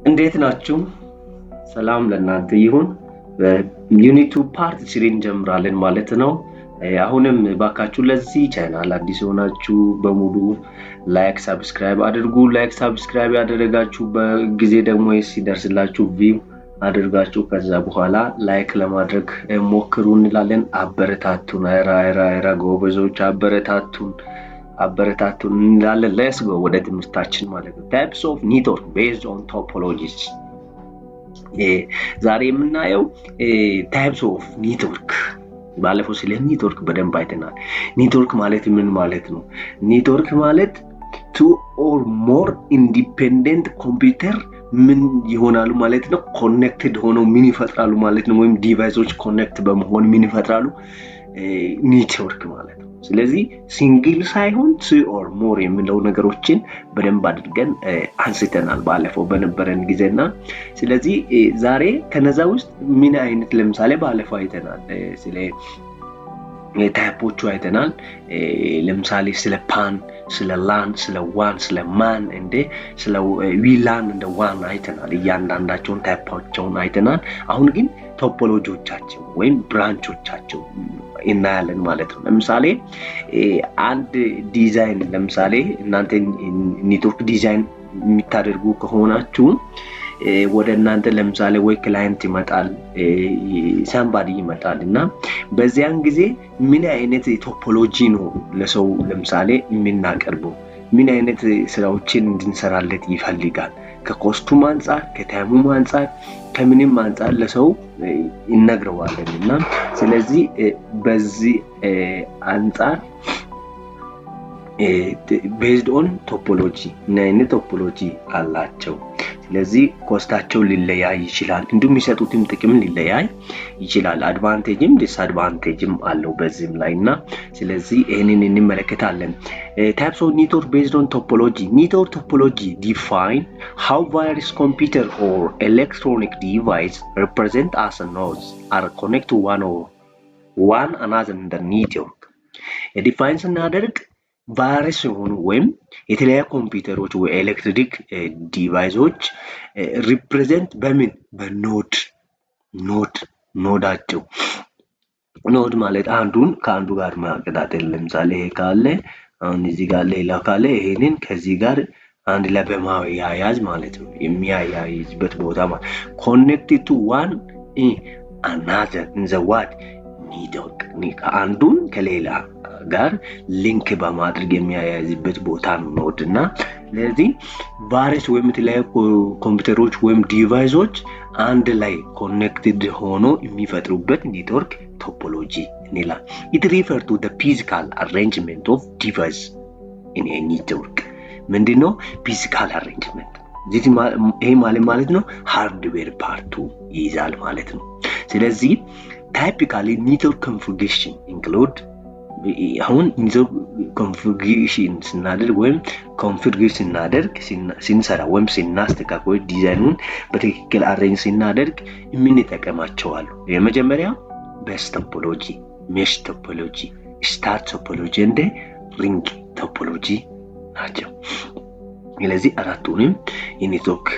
እንዴት ናችሁ? ሰላም ለእናንተ ይሁን። በዩኒቱ ፓርት 3 እንጀምራለን ማለት ነው። አሁንም ባካችሁ ለዚህ ቻናል አዲስ ሆናችሁ በሙሉ ላይክ ሰብስክራይብ አድርጉ። ላይክ ሰብስክራይብ ያደረጋችሁ በጊዜ ደግሞ ሲደርስላችሁ ቪው አድርጋችሁ ከዛ በኋላ ላይክ ለማድረግ ሞክሩ እንላለን። አበረታቱን። ራ ጎበዞች አበረታቱን እንላለን። ሌትስ ጎ ወደ ትምህርታችን ማለት ነው። ታይፕስ ኦፍ ኔትወርክ ቤዝድ ኦን ቶፖሎጂስ። ዛሬ የምናየው ታይፕስ ኦፍ ኔትወርክ። ባለፈው ስለ ኔትወርክ በደንብ አይተናል። ኔትወርክ ማለት ምን ማለት ነው? ኔትወርክ ማለት two or more independent computer ምን ይሆናሉ ማለት ነው? ኮኔክትድ ሆነው ምን ይፈጥራሉ ማለት ነው? ወይም ዲቫይሶች ኮኔክት በመሆን ምን ይፈጥራሉ? ኔትወርክ ማለት ነው። ስለዚህ ሲንግል ሳይሆን two or more የሚለው ነገሮችን በደንብ አድርገን አንስተናል ባለፈው በነበረን ጊዜና ስለዚህ ዛሬ ከነዛ ውስጥ ምን አይነት ለምሳሌ ባለፈው አይተናል ስለ ታይፖቹ አይተናል። ለምሳሌ ስለ ፓን፣ ስለ ላን፣ ስለ ዋን፣ ስለ ማን እንደ ስለ ዊላን እንደ ዋን አይተናል። እያንዳንዳቸውን ታይፖቻቸውን አይተናል። አሁን ግን ቶፖሎጂዎቻቸው ወይም ብራንቾቻቸው እናያለን ማለት ነው። ለምሳሌ አንድ ዲዛይን ለምሳሌ እናንተ ኔትወርክ ዲዛይን የሚታደርጉ ከሆናችሁ ወደ እናንተ ለምሳሌ ወይ ክላይንት ይመጣል ሳምባዲ ይመጣል እና በዚያን ጊዜ ምን አይነት ቶፖሎጂ ነው ለሰው ለምሳሌ የምናቀርበው ምን አይነት ስራዎችን እንድንሰራለት ይፈልጋል ከኮስቱም አንፃር ከታይሙም አንፃር ከምንም አንፃር ለሰው ይነግረዋለን እና ስለዚህ በዚህ አንፃር based on topology እና ቶፖሎጂ አላቸው። ስለዚህ ኮስታቸው ሊለያይ ይችላል እንዲሁም የሚሰጡትም ጥቅም ሊለያይ ይችላል። አድቫንቴጅም ዲስአድቫንቴጅም አለው በዚህም ላይና ስለዚህ ይሄንን እንመለከታለን። types of network based on topology. Network topology define how various computer or electronic device represent as nodes are connected to one another in the network. define ስናደርግ ቫይረስ የሆኑ ወይም የተለያዩ ኮምፒውተሮች ወይ ኤሌክትሪክ ዲቫይሶች ሪፕሬዘንት በምን ኖዳቸው ኖድ ማለት አንዱን ከአንዱ ጋር ማቀጣጠል ለምሳሌ ይሄ ካለ አሁን እዚህ ጋር ሌላ ካለ ይሄንን ከዚህ ጋር አንድ ላይ በማያያዝ ማለት ነው። የሚያያይዝበት ቦታ ማለት connected to one another in the what network አንዱን ከሌላ ጋር ሊንክ በማድረግ የሚያያይዝበት ቦታ ነው ኖድና ስለዚህ ቫይረስ ወይም የተለያዩ ኮምፒውተሮች ወይም ዲቫይሶች አንድ ላይ ኮኔክትድ ሆኖ የሚፈጥሩበት ኔትወርክ ቶፖሎጂ እንላለን። it refers to the physical arrangement of device in a network. ምንድነው physical arrangement? ይሄ ማለት ነው ሃርድዌር ፓርቱ ይይዛል ማለት ነው። ስለዚህ typically network configuration include አሁን ኔትወርክ ኮንፊግሬሽን ስናደርግ ወይም ኮንፊግሬሽን ስናደርግ ሲንሰራ ወይም ሲናስተካክል ዲዛይኑን በትክክል አሬንጅ ስናደርግ የምንጠቀማቸው አሉ። የመጀመሪያው ቤስ ቶፖሎጂ፣ ሜሽ ቶፖሎጂ፣ ስታር ቶፖሎጂ እንደ ሪንግ ቶፖሎጂ ናቸው። ስለዚህ አራቱንም የኔትወርክ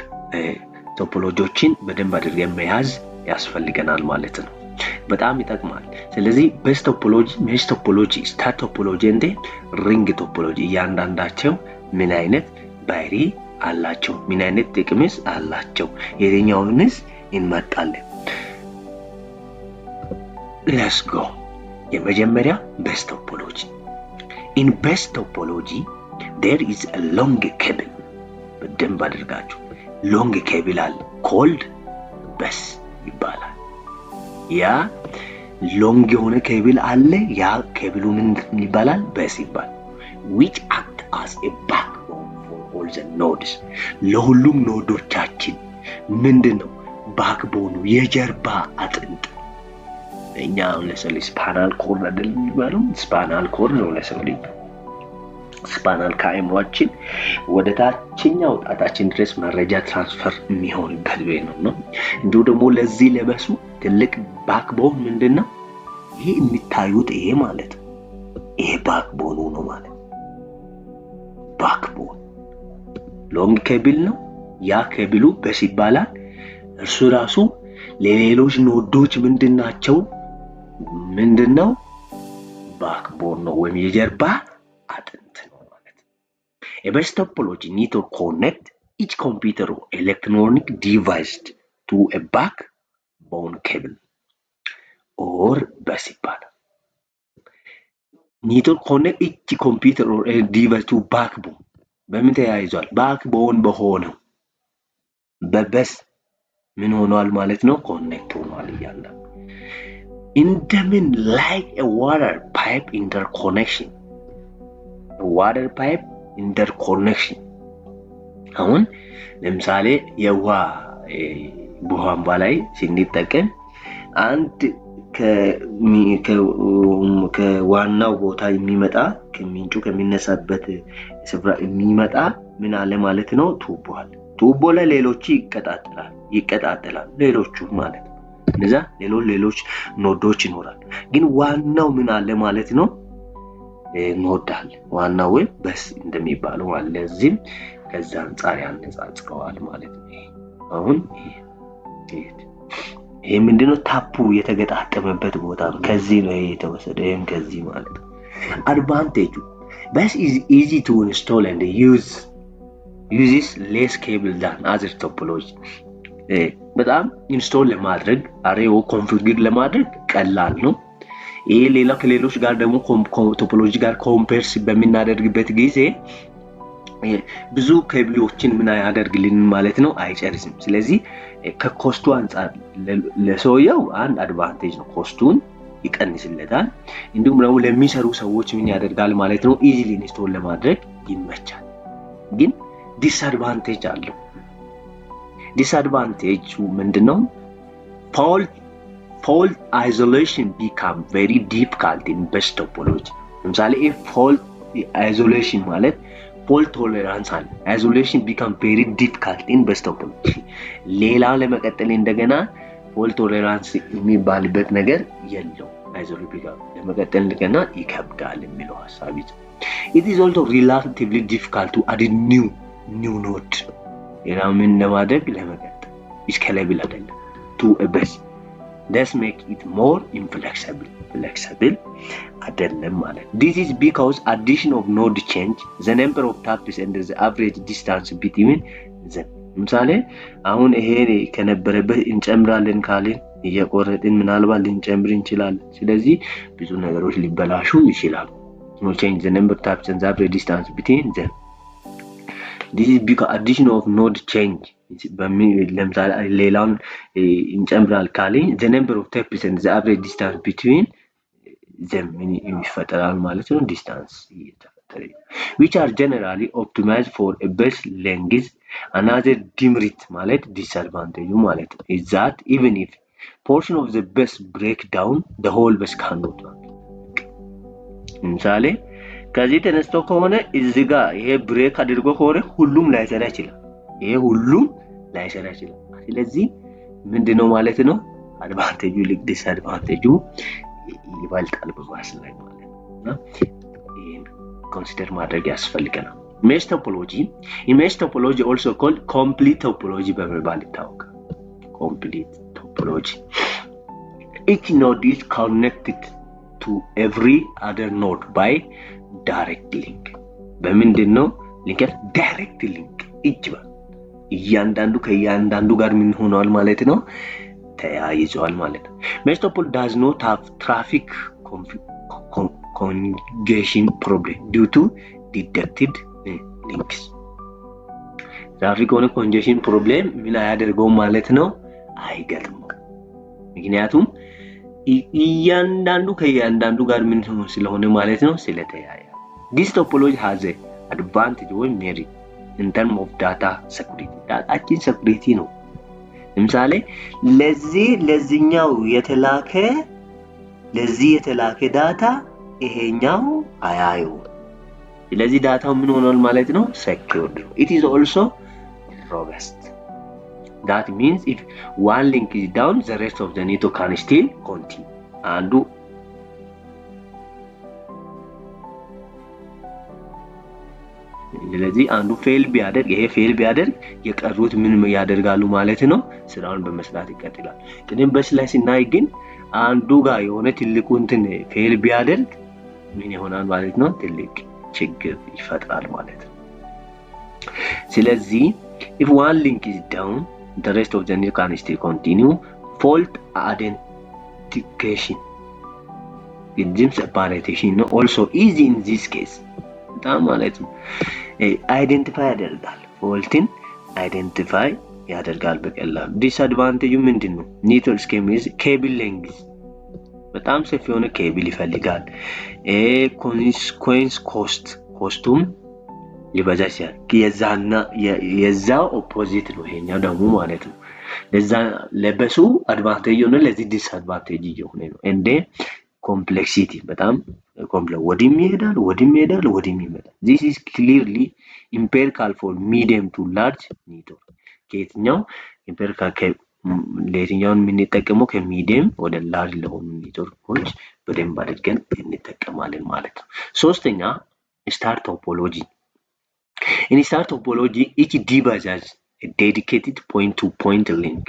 ቶፖሎጂዎችን በደንብ አድርገን መያዝ ያስፈልገናል ማለት ነው። በጣም ይጠቅማል። ስለዚህ ቤስ ቶፖሎጂ፣ ሜሽ ቶፖሎጂ፣ ስታር ቶፖሎጂ እንደ ሪንግ ቶፖሎጂ እያንዳንዳቸው ምን አይነት ባህሪ አላቸው፣ ምን አይነት ጥቅምስ አላቸው፣ የትኛውንስ እንመርጣለን። let's go። የመጀመሪያ ቤስ ቶፖሎጂ። in ቤስ ቶፖሎጂ there is a long cable። በደንብ አድርጋችሁ ሎንግ ኬብል አለ called ቤስ ይባላል። ያ ሎንግ የሆነ ኬብል አለ ያ ኬብሉ ምን ይባላል? ቤስ ይባላል። which act as a backbone for all the nodes። ለሁሉም ኖዶቻችን ምንድነው ባክቦኑ የጀርባ አጥንት። እኛ ለሰው ልጅ ስፓናል ኮርድ አይደል የሚባለው? ስፓናል ኮርድ ነው ለሰው ልጅ። ስፓናል ከአይምሯችን ወደ ታችኛው ጣታችን ድረስ መረጃ ትራንስፈር የሚሆንበት ወይ ነው። እንዲሁ ደግሞ ለዚህ ለበሱ ትልቅ ባክቦን ምንድነው? ይሄ የሚታዩት ይሄ ማለት ይሄ ባክቦኑ ነው ማለት። ባክቦን ሎንግ ኬብል ነው ያ ኬብሉ በስ ይባላል። እርሱ ራሱ ለሌሎች ኖዶች ምንድነው ባክቦን ነው ወይም የጀርባ አጥንት ነው ማለት ነው። A bus topology need to connect each computer or electronic device to a backbone cable or bus ይባላል። need to connect each computer or a device to backbone በምን ተያይዟል? ባክቦን በሆነው በበስ ምን ሆኗል ማለት ነው? ኮኔክት ሆኗል ይላል። እንደምን like a water pipe interconnection አሁን ለምሳሌ የውሃ ቧንቧ ላይ ስንጠቀም አንድ ከዋናው ቦታ የሚመጣ ከምንጩ ከሚነሳበት ስፍራ የሚመጣ ምን አለ ማለት ነው? ቱቦ ላይ ሌሎች ይቀጣጠላል ሌሎቹ ማለት ነው። ለዛ ሌሎች ኖዶች ይኖራል። ግን ዋናው ምን አለ ማለት ነው? ኖድ አለ። ዋናው በስ እንደሚባለው ማለት ለዚህም ከዛ አንፃር ያነጻጽረዋል ማለት ነው። አሁን ይሄ ምንድነው? ታፑ የተገጣጠመበት ቦታ ነው። ከዚህ ነው የተወሰደው። ይሄም ከዚህ ማለት ነው። አድቫንቴጁ bus is easy to install and uses less cable than other topology በጣም ኢንስቶል ለማድረግ አሬው ኮንፊገር ለማድረግ ቀላል ነው። ይሄ ሌላ ከሌሎች ጋር ደግሞ ቶፖሎጂ ጋር ኮምፔርስ በሚናደርግበት ጊዜ ብዙ ኬብሎችን ምን ያደርግልን ማለት ነው? አይጨርስም። ስለዚህ ከኮስቱ አንፃር ለሰውየው አንድ አድቫንቴጅ ነው። ኮስቱን ይቀንስለታል። እንዲሁም ደግሞ ለሚሰሩ ሰዎች ምን ያደርጋል ማለት ነው? ኢዚሊ ኢንስቶል ለማድረግ ይመቻል። ግን ዲስአድቫንቴጅ አለው። ዲስአድቫንቴጁ ምንድነው? fault isolation become very difficult in bus topology። ለምሳሌ fault isolation ማለት fault tolerance አለ። isolation become very difficult in bus topology። ሌላ ለመቀጠል እንደገና fault tolerance የሚባልበት ነገር የለው። isolation ለመቀጠል እንደገና ይከብዳል የሚለው ሐሳብ ይዘ it is also relatively difficult to add new node ምን ለማድረግ ለመቀጠል scalable አይደለም to a bus. This make it more inflexible አይደለም ማለት። This is because addition of node change the number of taps and the average distance between them። ለምሳሌ አሁን ይሄ ከነበረበት እንጨምራለን ካልን እየቆረጥን ምናልባት ልንጨምር እንችላለን። ስለዚህ ብዙ ነገሮች ሊበላሹ ይችላሉ። No change the number of taps and the average distance between them. This is because addition of node change ለምሳሌ ሌላውን እንጨምራል ካልን the number of taps and the average distance between them ይፈጠራል ማለት ነው። ዲስታንስ እየተፈጠረ which are generally optimized for a bus length. Another demerit ማለት disadvantage ማለት ነው is that even if portion of the bus break down the whole bus cannot work። ለምሳሌ ከዚህ ተነስቶ ከሆነ እዚህ ጋር ይሄ ብሬክ አድርጎ ከሆነ ሁሉም ላይሰራ ይችላል። ስለዚህ ምንድነው ማለት ነው? አድቫንቴጁ ልክ ዲስአድቫንቴጁ ይበልጣል በባስ ላይ ማለት ነው። ይሄን ኮንሲደር ማድረግ ያስፈልገናል። mesh topology in mesh topology also called complete topology በመባል ይታወቃል። complete topology each node is connected to every other node by direct link። በምንድነው ሊንክ? ዳይሬክት ሊንክ ይችላል። እያንዳንዱ ከእያንዳንዱ ጋር ምን ሆኗል ማለት ነው? ተያይዟል ማለት ነው። mesh topology does not have traffic congestion problem due to deducted links። ትራፊክ congestion problem ምን አያደርገውም ማለት ነው? አይገጥመውም። ምክንያቱም እያንዳንዱ ከእያንዳንዱ ጋር ምን ስለሆነ ማለት ነው? ስለተያያዘ። This topology has an advantage or merit in terms of data security። ዳታችን ሴኩሪቲ ነው። ለምሳሌ ለዚህኛው የተላከ ዳታ ይሄኛው አያየው። ስለዚህ ዳታው ምን ሆኗል ማለት ነው? secured ነው። It is also robust. That means if one link is down, the rest of the network can still continue. አንዱ ስለዚህ አንዱ ፌል ቢያደርግ ይሄ ፌል ቢያደርግ የቀሩት ምን ያደርጋሉ ማለት ነው? ስራውን በመስራት ይቀጥላል። ቅድም በስ ላይ ስናይ ግን አንዱ ጋር የሆነ ትልቁ እንትን ፌል ቢያደርግ ምን ይሆናል ማለት ነው? ትልቅ ችግር ይፈጥራል ማለት ነው። ስለዚህ if one link is down the rest of the link can still continue. Fault identification ቅድም separation ነው also easy in this case በጣም ማለት ነው አይደንቲፋይ ያደርጋል ፎልትን አይደንቲፋይ ያደርጋል በቀላሉ። ዲስአድቫንቴጁ ምንድነው? ኔትወርክ ስኬሚዝ ኬብል ሌንግዝ በጣም ሰፊ የሆነ ኬብል ይፈልጋል። ኮንስ ኮስቱም ሊበዛ ይችላል። የዛው ኦፖዚት ነው ይሄኛው ደግሞ ማለት ነው። ለዛ ለበሱ አድቫንቴጅ ሆነ ለዚህ ዲስአድቫንቴጅ እየሆነ ነው። እንደ ኮምፕሌክሲቲ በጣም ኮምፕሌክስ ወዲም ይሄዳል this is clearly empirical for medium to large network ከየትኛው empirical ለየትኛው የምንጠቀመው ከሚዲየም ወደ ላርጅ ለሆኑ ኔትወርኮች በደንብ አድርገን እንጠቀማለን ማለት ነው። ሶስተኛ ስታር ቶፖሎጂ in star topology each device has a dedicated point to point link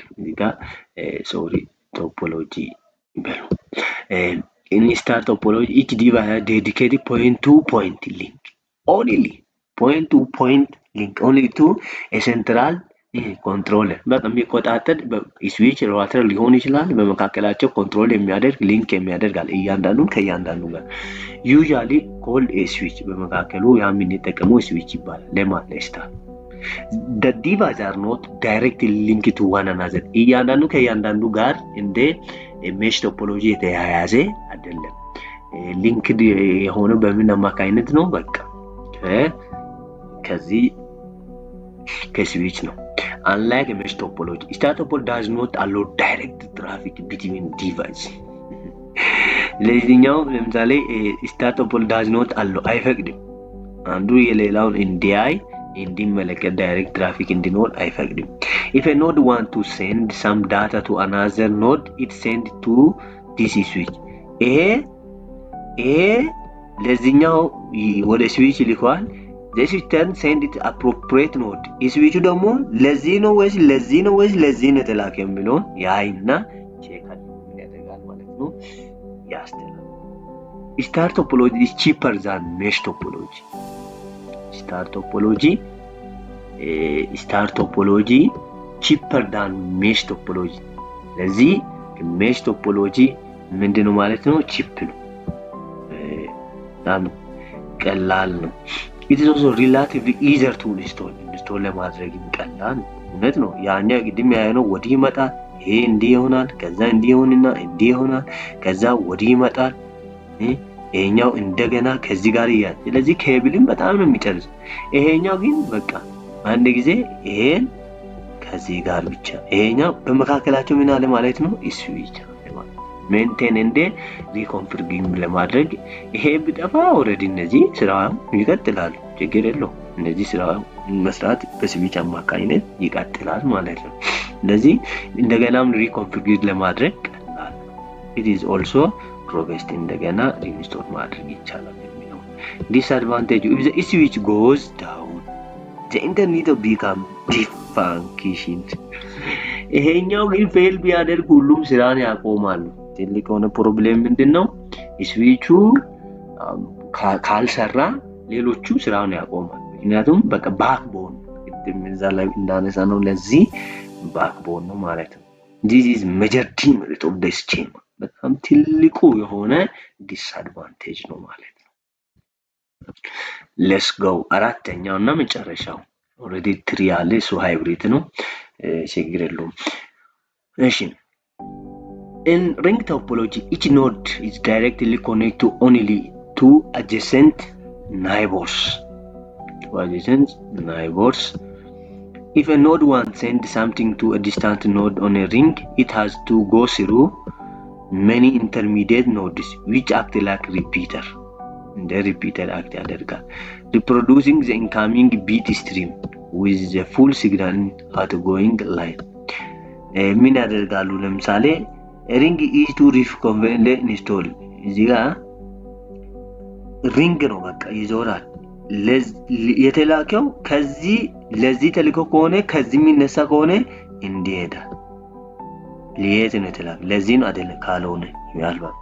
topology in star topology each device has dedicated point to point link only point to point link only to a central controller በጣም የሚቆጣጠር ስዊች ራውተር ሊሆን ይችላል በመካከላቸው ኮንትሮል የሚያደርግ ሊንክ የሚያደርጋል እያንዳንዱን ከእያንዳንዱ ጋር usually called a switch በመካከሉ የምንጠቀመው ስዊች ይባላል ለማለስታር the devices are not directly linked to one another እያንዳንዱ ከእያንዳንዱ ጋር እንደ mesh topology የተያያዘ አይደለም ሊንክድ የሆነው በምን አማካይነት ነው በቃ ከዚህ ከስዊች ነው unlike mesh topology star topology does not allow direct traffic between devices ለዚህኛው ለምሳሌ star topology does not allow አይፈቅድም አንዱ የሌላውን እንዲያይ እንዲመለከት direct traffic እንዲኖር አይፈቅድም if a node want to send some data to another node it send to this switch ይሄ ለዚህኛው ወደ ስዊች ይልካል this return send it appropriate node ስዊቹ ደግሞ ለዚህ ነው ወይስ ለዚህ ነው ተላከ የሚለውን ያይና ቼክ ያደርጋል ማለት ነው ያስተላልፋል star topology is cheaper than mesh topology star topology cheaper than mesh topology ለዚህ mesh topology ምንድነው ማለት ነው cheap ነው በጣም ቀላል ነው it is also relatively easier to install ለማድረግ ቀላል እውነት ነው ያኛው ግድም ያየነው ወዲህ ይመጣል ይሄ እንዲህ ይሆናል ከዛ እንዲህ ይሆንና እንዲህ ይሆናል ከዛ ወዲህ ይመጣል ይሄኛው እንደገና ከዚህ ጋር ይያዝ ስለዚህ ኬብልን በጣም ነው የሚጨርስ ይሄኛው ግን በቃ አንድ ጊዜ ይሄን ከዚህ ጋር ብቻ ይሄኛው በመካከላቸው ምን አለ ማለት ነው ስዊች ሜንቴን እንደ ሪኮንፊግሪንግ ለማድረግ ይሄ ቢጠፋ ኦሬዲ እነዚህ ስራው ይቀጥላል ችግር የለው እነዚህ ስራው መስራት በስዊች አማካኝነት ይቀጥላል ማለት ነው ስለዚህ እንደገናም ሪኮንፊግር ለማድረግ ቀላል it is also progressed እንደገና ሪስቶር ማድረግ ይቻላል የሚለው disadvantage if the switch goes down the internet will become defunctioned ይሄኛው ግን ፌል ቢያደርግ ሁሉም ስራን ያቆማሉ ትልቅ ሆነ ፕሮብሌም ምንድነው ስዊቹ ካልሰራ ሌሎቹ ስራውን ያቆማሉ ምክንያቱም በቃ ባክቦን እንደዛ ላይ እንዳነሳ ነው ለዚህ ባክቦን ነው ማለት ነው this is major demerit of this chain በጣም ትልቁ የሆነ ዲስአድቫንቴጅ ነው ማለት ነው let's go አራተኛውና መጨረሻው already 3 ያለ ሱ ሃይብሪድ ነው ችግር የለውም እሺ in ring topology each node is directly connected to only two adjacent neighbors if a node wants to send something to a distant node on a ring it has to go through many intermediate nodes which act like repeater the repeater act ያደርጋል reproducing the incoming bit stream with the full signal outgoing line ምን ያደርጋሉ ለምሳሌ ring is to reconfigure install እዚህ ጋር ring ነው በቃ ይዞራል የተላከው ከዚህ ለዚህ ተልኮ ከሆነ ከዚህ የሚነሳ ከሆነ እንዲሄዳ ሊየት ነው የተላከው ለዚህ ነው አይደለም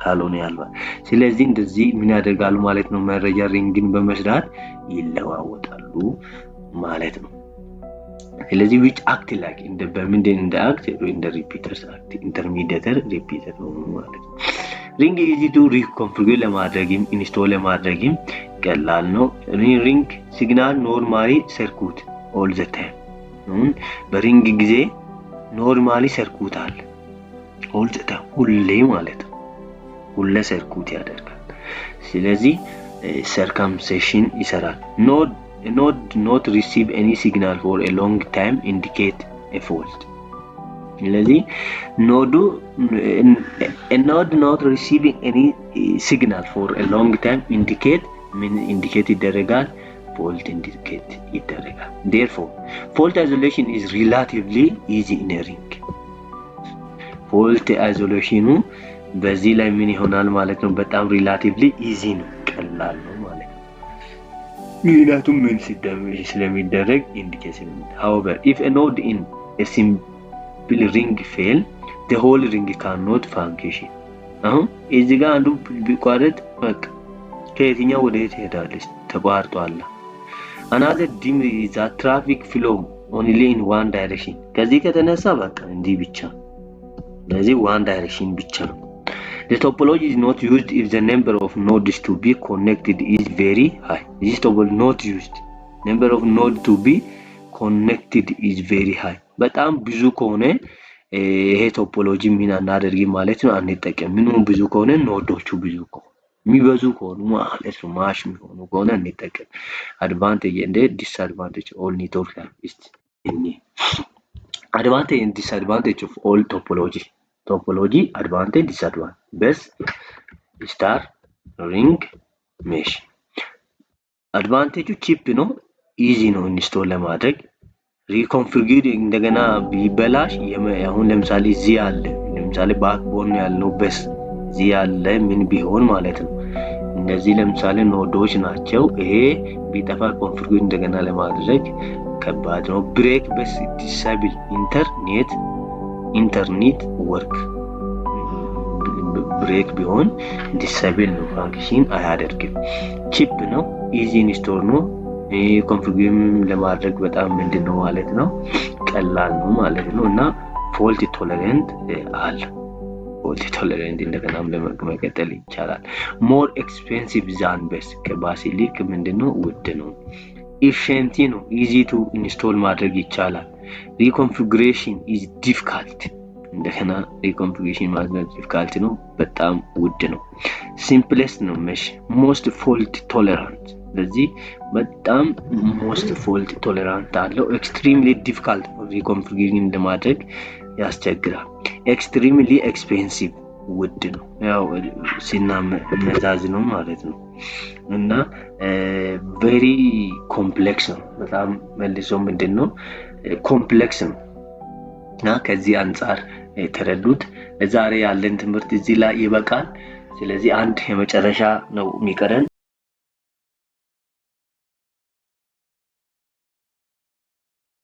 ካልሆነ ያልባል ስለዚህ እንደዚህ ምን ያደርጋሉ ማለት ነው መረጃ ሪንግን በመስራት ይለዋወጣሉ ማለት ነው ስለዚህ which act like in the በምንድን እንደ act in the repeaters act intermediator repeater ነው ማለት ነው ring easy to reconfigure ለማድረግም ኢንስቶል ለማድረግም ቀላል ነው ring signal normally circuit all the time በሪንግ ጊዜ normally circuit አለ all the time ሁሌ ማለት ነው ሁሌ circuit ያደርጋል ስለዚህ circumcision ይሰራል a node not receive any signal for a long time indicate a fault ስለዚህ a node not receiving any signal for a long time indicate ይደረጋል fault indicate ይደረጋል therefore fault isolation is relatively easy in a ring fault isolation በዚህ ላይ ምን ይሆናል ማለት ነው በጣም relatively easy ነው ቀላል ነው ማለት ነው ምክንያቱም ምን ስለሚደረግ ኢንዲኬሽን however if a node in a simple ring fail the whole ring cannot function አሁን እዚህ ጋር አንዱ ቢቋረጥ በቃ ከየትኛው ወደ የት ሄዳለች ተቋርጧል another dim is a traffic flow only in one direction ከዚህ ከተነሳ በቃ እንዲህ ብቻ ለዚህ one direction ብቻ ነው The topology is not used if the number of nodes to be connected is very high. This topology not used. Number of nodes to be connected is very high. በጣም ብዙ ከሆነ ይሄ ቶፖሎጂ ምን እናደርግ ማለት ነው አንጠቀም ምኑ ብዙ ከሆነ ኖዶቹ ብዙ ከሆነ የሚበዙ ከሆነ ማለት ነው ማሽ የሚሆኑ ከሆነ እንጠቀም advantage and disadvantage all network is advantage and disadvantage of all topology advantage disadvantage best star ring mesh advantage cheap ነው easy ነው ኢንስቶል ለማድረግ reconfigure እንደገና ቢበላሽ አሁን ለምሳሌ እዚህ አለ ለምሳሌ ባክቦን ያለው በስ እዚህ ያለ ምን ቢሆን ማለት ነው እነዚህ ለምሳሌ ኖዶች ናቸው ይሄ ቢጠፋ ኮንፊግሬት እንደገና ለማድረግ ከባድ ነው ብሬክ በስ ዲሳብል ኢንተርኔት ወርክ ብሬክ ቢሆን ዲሳብል ነው ፋንክሽን አያደርግም ቺፕ ነው ኢዚ ኢንስቶል ነው ኮንፊግሬት ለማድረግ በጣም ምንድነው ማለት ነው ቀላል ነው ማለት ነው እና ፎልት ቶለረንት አለ ፎልት ቶለረንት እንደገናም ለመቀጠል ይቻላል ሞር ኤክስፔንሲቭ ዛን በስ ከባሲሊክ ምንድነው ውድ ነው ኢፊሽንት ነው ኢዚ ቱ ኢንስቶል ማድረግ ይቻላል reconfiguration is difficult እንደገና reconfiguration ማድረግ difficult ነው በጣም ውድ ነው simplest ነው mesh most fault tolerant ስለዚህ በጣም most fault tolerant አለው extremely difficult reconfiguring ለማድረግ ያስቸግራል extremely expensive ውድ ነው ያው ሲናመዛዝ ነው ማለት ነው እና very complex ነው በጣም መልሶ ምንድነው ኮምፕሌክስ ነው እና ከዚህ አንፃር ተረዱት ዛሬ ያለን ትምህርት እዚህ ላይ ይበቃል ስለዚህ አንድ የመጨረሻ ነው የሚቀረን